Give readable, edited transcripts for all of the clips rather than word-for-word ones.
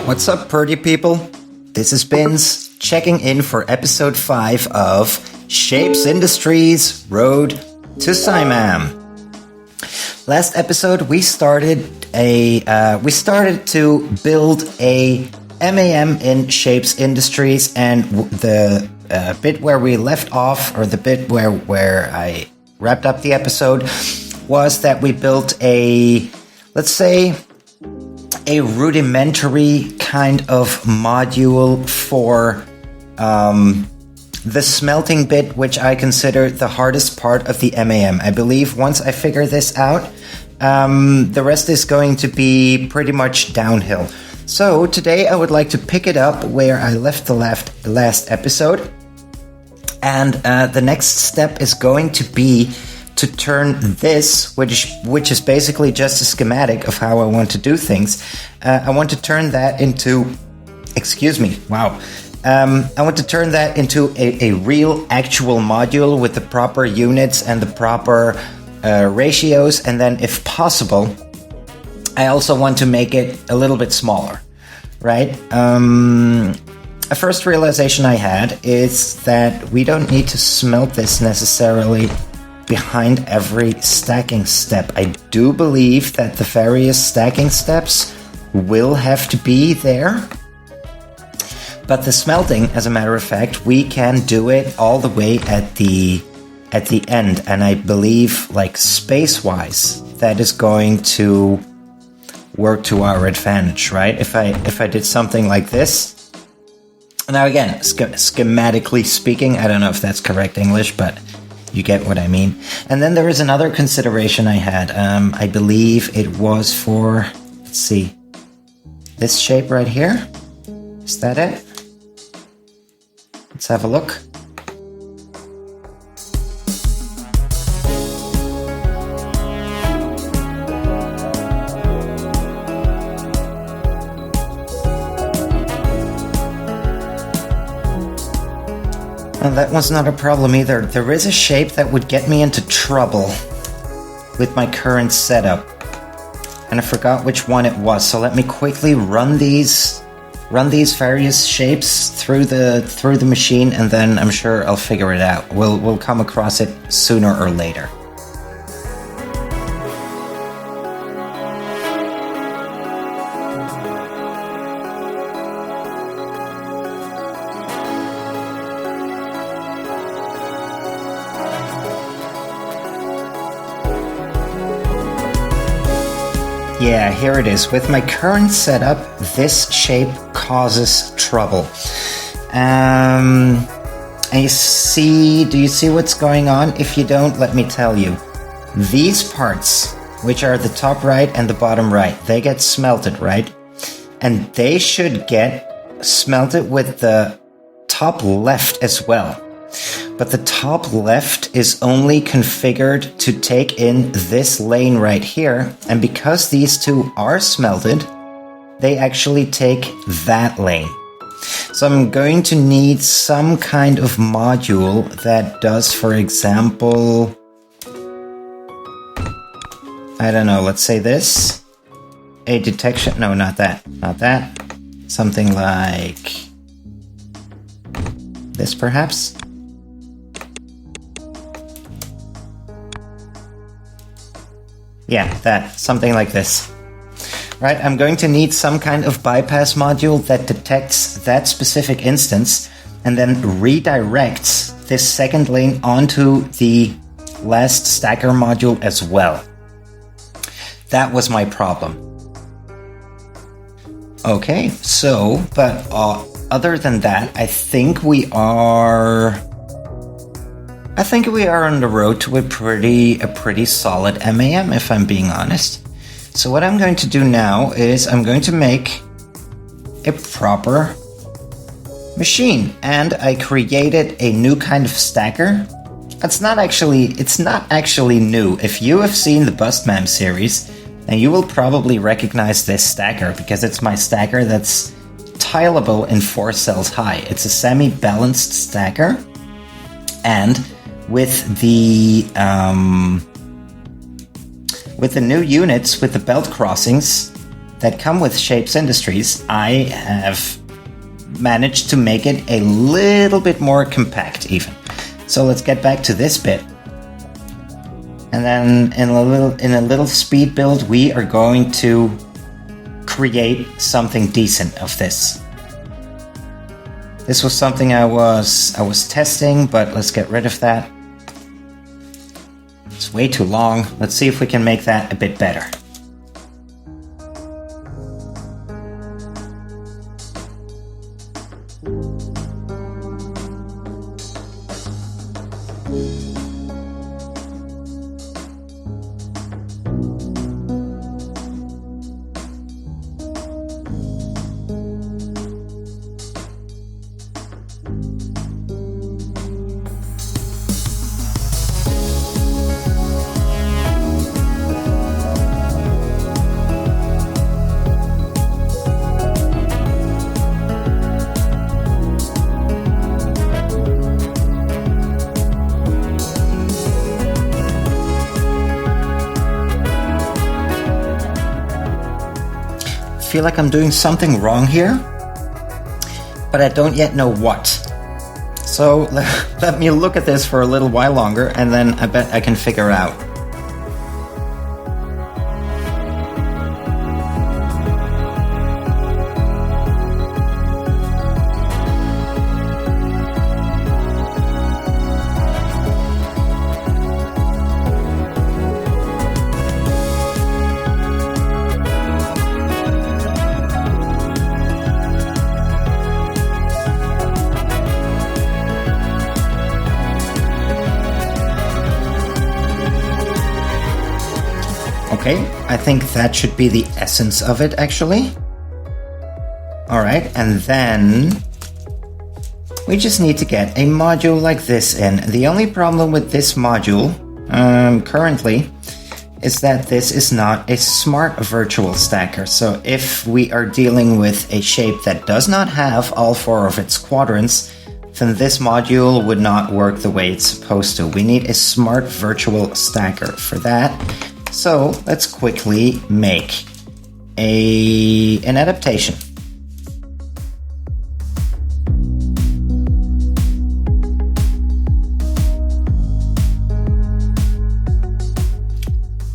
What's up, Purdy people? This is Bins, checking in for episode 5 of Shapez Industries Road to SIMAM. Last episode, we started to build a MAM in Shapez Industries, and the bit where we left off, or the bit where I wrapped up the episode, was that we built a, let's say, a rudimentary kind of module for the smelting bit, which I consider the hardest part of the MAM. I believe once I figure this out, the rest is going to be pretty much downhill. So today I would like to pick it up where I left the last episode. And the next step is going to be to turn this, which is basically just a schematic of how I want to do things. I want to turn that into, I want to turn that into a real actual module with the proper units and the proper ratios. And then if possible, I also want to make it a little bit smaller, right? A first realization I had is that we don't need to smelt this necessarily behind every stacking step. I do believe that the various stacking steps will have to be there, but the smelting, as a matter of fact, we can do it all the way at the end, and I believe, like, space-wise, that is going to work to our advantage, right? If I did something like this. Now again, schematically speaking, I don't know if that's correct English, but you get what I mean. And then there is another consideration I had. I believe it was for, let's see, this shape right here. Is that it? Let's have a look. And that was not a problem either. There is a shape that would get me into trouble with my current setup, and I forgot which one it was. So let me quickly run these various shapes through the machine, and then I'm sure I'll figure it out. We'll come across it sooner or later. Yeah, here it is. With my current setup, this shape causes trouble. And do you see what's going on? If you don't, let me tell you. These parts, which are the top right and the bottom right, they get smelted, right? And they should get smelted with the top left as well. But the top left is only configured to take in this lane right here, and because these two are smelted, they actually take that lane. So I'm going to need some kind of module that does, for example, I don't know, let's say this, a detection, no, not that, something like this perhaps. Yeah, something like this. Right, I'm going to need some kind of bypass module that detects that specific instance and then redirects this second lane onto the last stacker module as well. That was my problem. Okay, so, but other than that, I think we are on the road to a pretty solid MAM, if I'm being honest. So what I'm going to do now is I'm going to make a proper machine, and I created a new kind of stacker. It's not actually new. If you have seen the BustMam series, then you will probably recognize this stacker, because it's my stacker that's tileable in 4 cells high. It's a semi-balanced stacker, and with the new units, with the belt crossings, that come with Shapez Industries, I have managed to make it a little bit more compact even. So let's get back to this bit. And then in a little speed build, we are going to create something decent of this. This was something I was testing, but let's get rid of that. It's way too long. Let's see if we can make that a bit better. I feel like I'm doing something wrong here, but I don't yet know what. So let me look at this for a little while longer, and then I bet I can figure out. Okay, I think that should be the essence of it, actually. Alright, and then we just need to get a module like this in. The only problem with this module currently is that this is not a smart virtual stacker. So if we are dealing with a shape that does not have all 4 of its quadrants, then this module would not work the way it's supposed to. We need a smart virtual stacker for that. So let's quickly make an adaptation.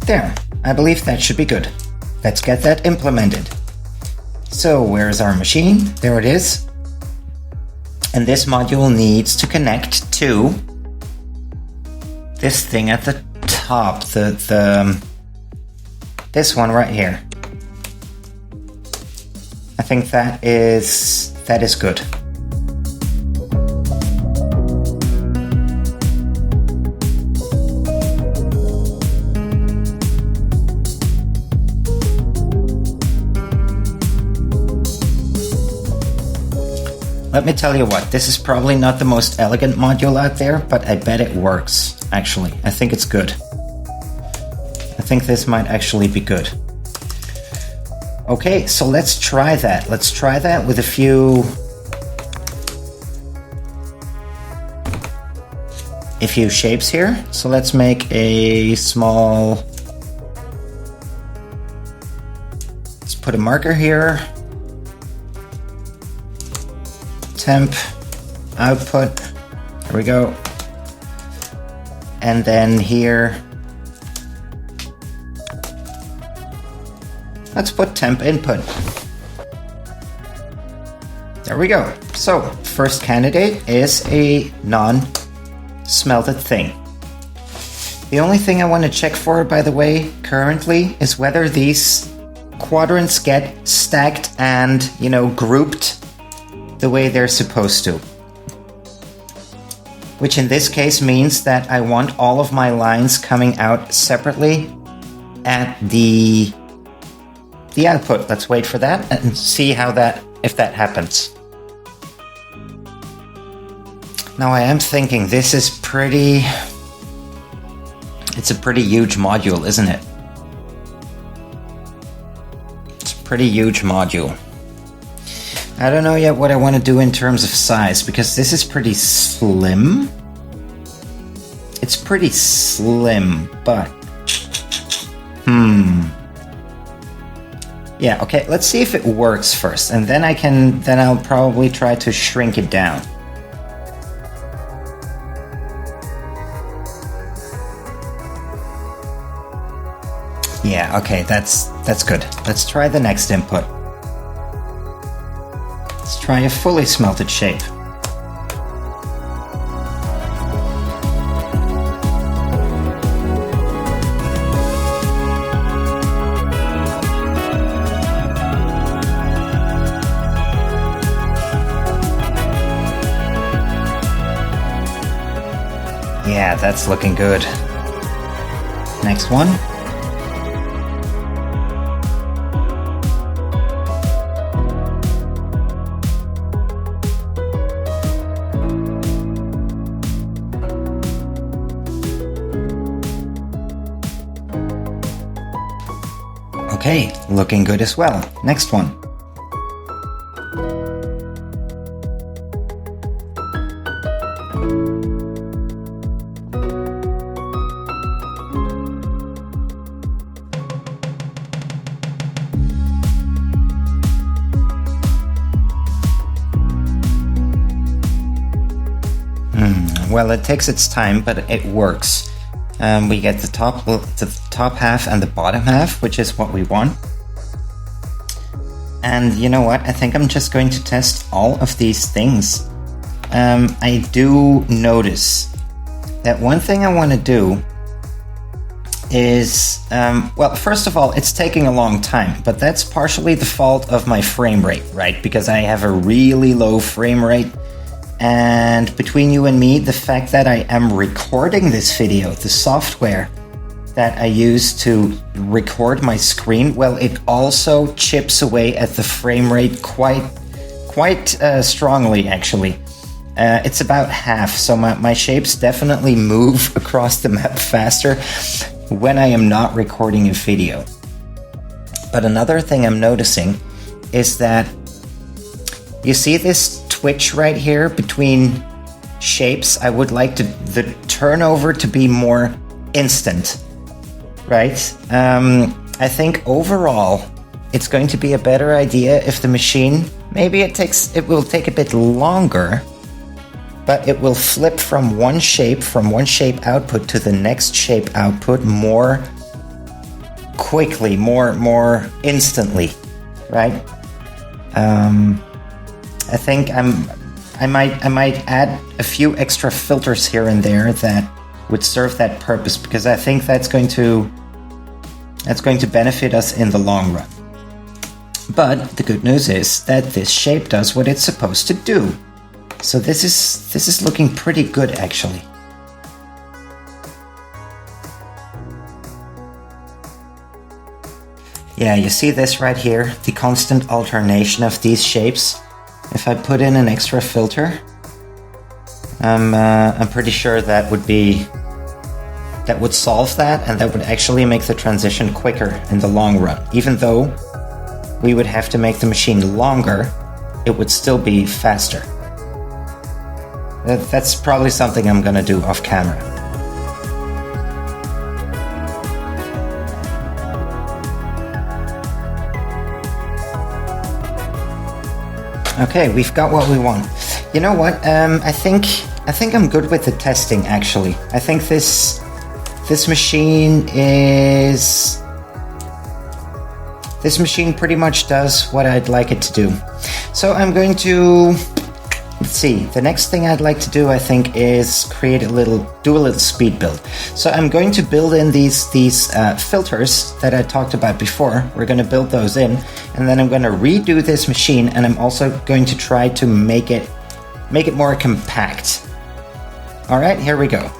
There, I believe that should be good. Let's get that implemented. So where's our machine? There it is. And this module needs to connect to this thing at the top, this one right here. I think that is good. Let me tell you what, this is probably not the most elegant module out there, but I bet it works, actually. I think it's good. I think this might actually be good. Okay, so let's try that. Let's try that with a few shapes here. So let's make a small... Let's put a marker here. Temp, output, there we go. And then here, let's put temp input. There we go. So, first candidate is a non-smelted thing. The only thing I want to check for, by the way, currently, is whether these quadrants get stacked and, grouped the way they're supposed to. Which in this case means that I want all of my lines coming out separately at the output. Let's wait for that and see if that happens. Now I am thinking it's a pretty huge module, isn't it? It's a pretty huge module. I don't know yet what I want to do in terms of size, because this is pretty slim. It's pretty slim, but... Yeah, okay, let's see if it works first, and then I'll probably try to shrink it down. Yeah, okay, that's good. Let's try the next input. Let's try a fully smelted shape. Yeah, that's looking good. Next one. Okay, looking good as well. Next one. Well, it takes its time, but it works. We get the top half and the bottom half, which is what we want. And you know what? I think I'm just going to test all of these things. I do notice that one thing I want to do is, well, first of all, it's taking a long time, but that's partially the fault of my frame rate, right? Because I have a really low frame rate. And between you and me, the fact that I am recording this video, the software that I use to record my screen, well, it also chips away at the frame rate quite strongly, actually. It's about half, so my shapes definitely move across the map faster when I am not recording a video. But another thing I'm noticing is that you see this twitch right here between shapes. I would like the turnover to be more instant, right? I think overall it's going to be a better idea if the machine, maybe it will take a bit longer, but it will flip from one shape output to the next shape output more quickly, more instantly, right? I think I might add a few extra filters here and there that would serve that purpose, because I think that's going to benefit us in the long run. But the good news is that this shape does what it's supposed to do. So this is looking pretty good, actually. Yeah, you see this right here, the constant alternation of these shapes. If I put in an extra filter, I'm pretty sure that would solve that, and that would actually make the transition quicker in the long run. Even though we would have to make the machine longer, it would still be faster. That's probably something I'm gonna do off camera. Okay, we've got what we want. You know what? I think I'm good with the testing, actually. I think this machine pretty much does what I'd like it to do. So I'm going to, let's see, the next thing I'd like to do, I think, is do a little speed build. So I'm going to build in these filters that I talked about before. We're going to build those in, and then I'm going to redo this machine, and I'm also going to try to make it more compact. All right, here we go.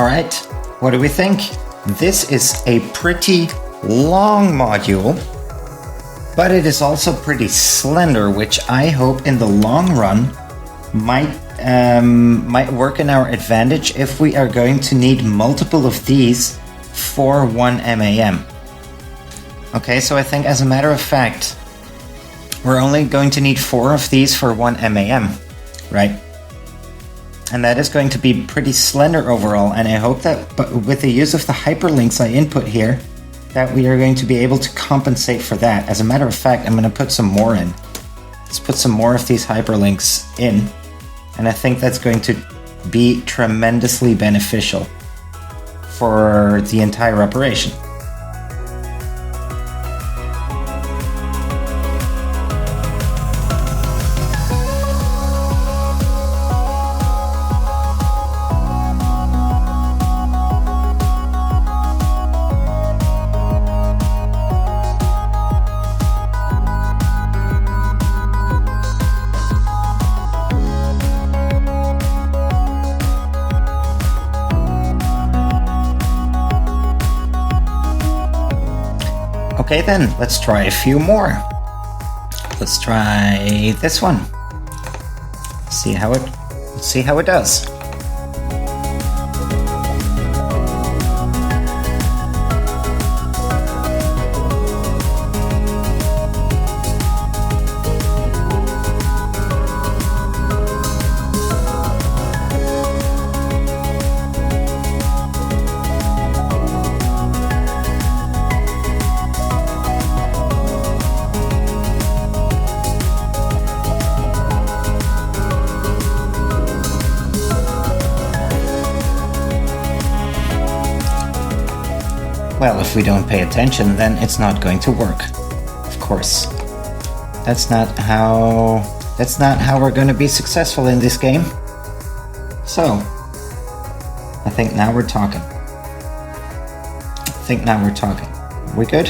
right, what do we think? This is a pretty long module, but it is also pretty slender, which I hope in the long run might work in our advantage if we are going to need multiple of these for 1 MAM. Okay, so I think as a matter of fact, we're only going to need 4 of these for 1 MAM, right? And that is going to be pretty slender overall, and I hope that with the use of the hyperlinks I input here, that we are going to be able to compensate for that. As a matter of fact, I'm going to put some more in. Let's put some more of these hyperlinks in, and I think that's going to be tremendously beneficial for the entire operation. Okay then, let's try a few more. Let's try this one. See how it does. Well, if we don't pay attention, then it's not going to work. Of course. That's not how we're going to be successful in this game. So, I think now we're talking. We good?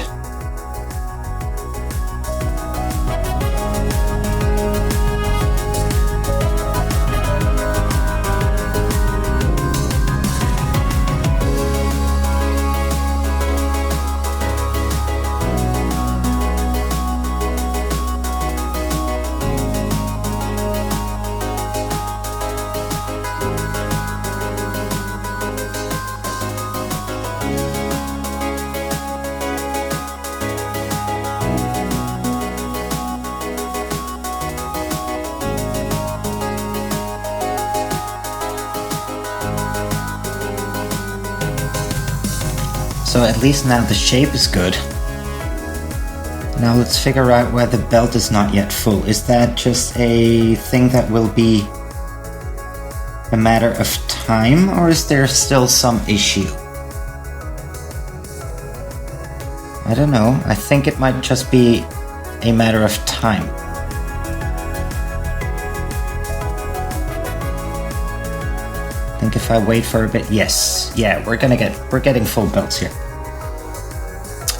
So at least now the shape is good. Now let's figure out why the belt is not yet full. Is that just a thing that will be a matter of time, or is there still some issue? I don't know. I think it might just be a matter of time. I think if I wait for a bit, yes. Yeah, we're getting full belts here.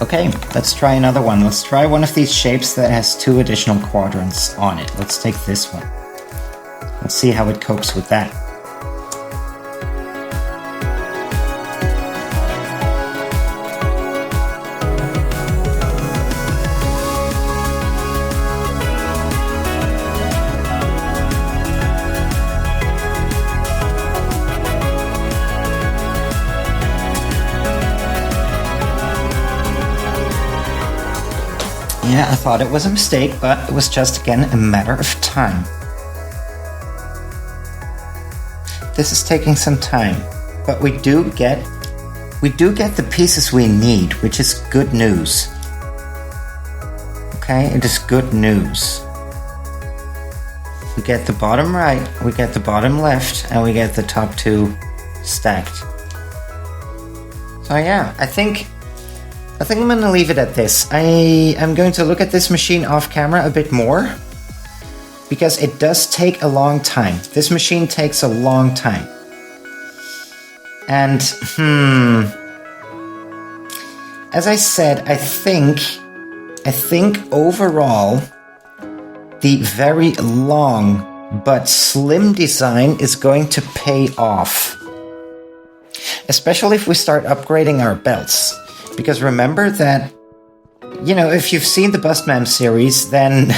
Okay, let's try another one. Let's try one of these shapes that has 2 additional quadrants on it. Let's take this one. Let's see how it copes with that. Yeah, I thought it was a mistake, but it was just, again, a matter of time. This is taking some time, but we do get the pieces we need, which is good news. Okay, it is good news. We get the bottom right, we get the bottom left, and we get the top 2 stacked. So yeah, I think I'm going to leave it at this. I am going to look at this machine off camera a bit more, because it does take a long time. This machine takes a long time. And, as I said, I think overall, the very long but slim design is going to pay off. especially if we start upgrading our belts. Because remember that, if you've seen the Bustman series, then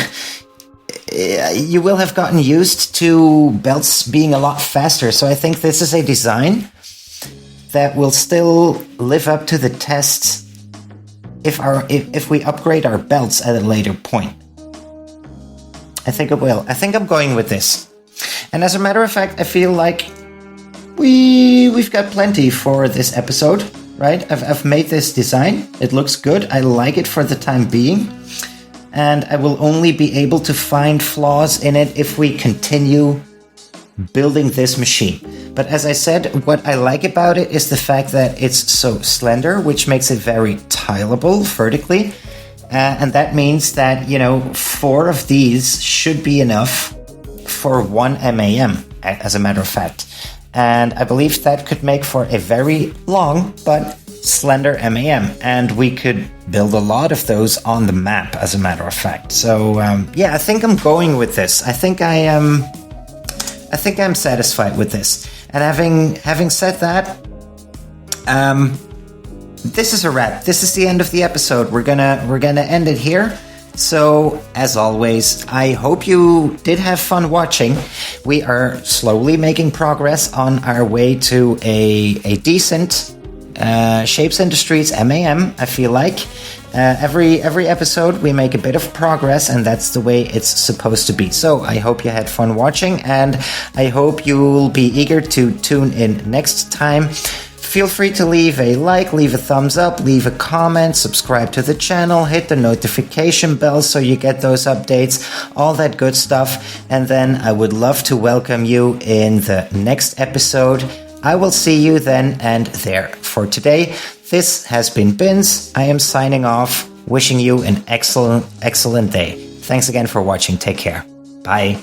you will have gotten used to belts being a lot faster. So I think this is a design that will still live up to the test if we upgrade our belts at a later point. I think it will. I think I'm going with this. And as a matter of fact, I feel like we've got plenty for this episode, right? I've made this design. It looks good. I like it for the time being. And I will only be able to find flaws in it if we continue building this machine. But as I said, what I like about it is the fact that it's so slender, which makes it very tileable vertically. And that means that, 4 of these should be enough for 1 MAM, as a matter of fact. And I believe that could make for a very long but slender MAM. And we could build a lot of those on the map, as a matter of fact. So, I think I'm going with this. I think I'm satisfied with this. And having said that, this is a wrap. This is the end of the episode. We're gonna end it here. So, as always, I hope you did have fun watching. We are slowly making progress on our way to a decent Shapez Industries MAM, I feel like. Every episode we make a bit of progress, and that's the way it's supposed to be. So I hope you had fun watching, and I hope you'll be eager to tune in next time. Feel free to leave a like, leave a thumbs up, leave a comment, subscribe to the channel, hit the notification bell so you get those updates, all that good stuff. And then I would love to welcome you in the next episode. I will see you then and there. For today, this has been Bins. I am signing off, wishing you an excellent day. Thanks again for watching. Take care. Bye.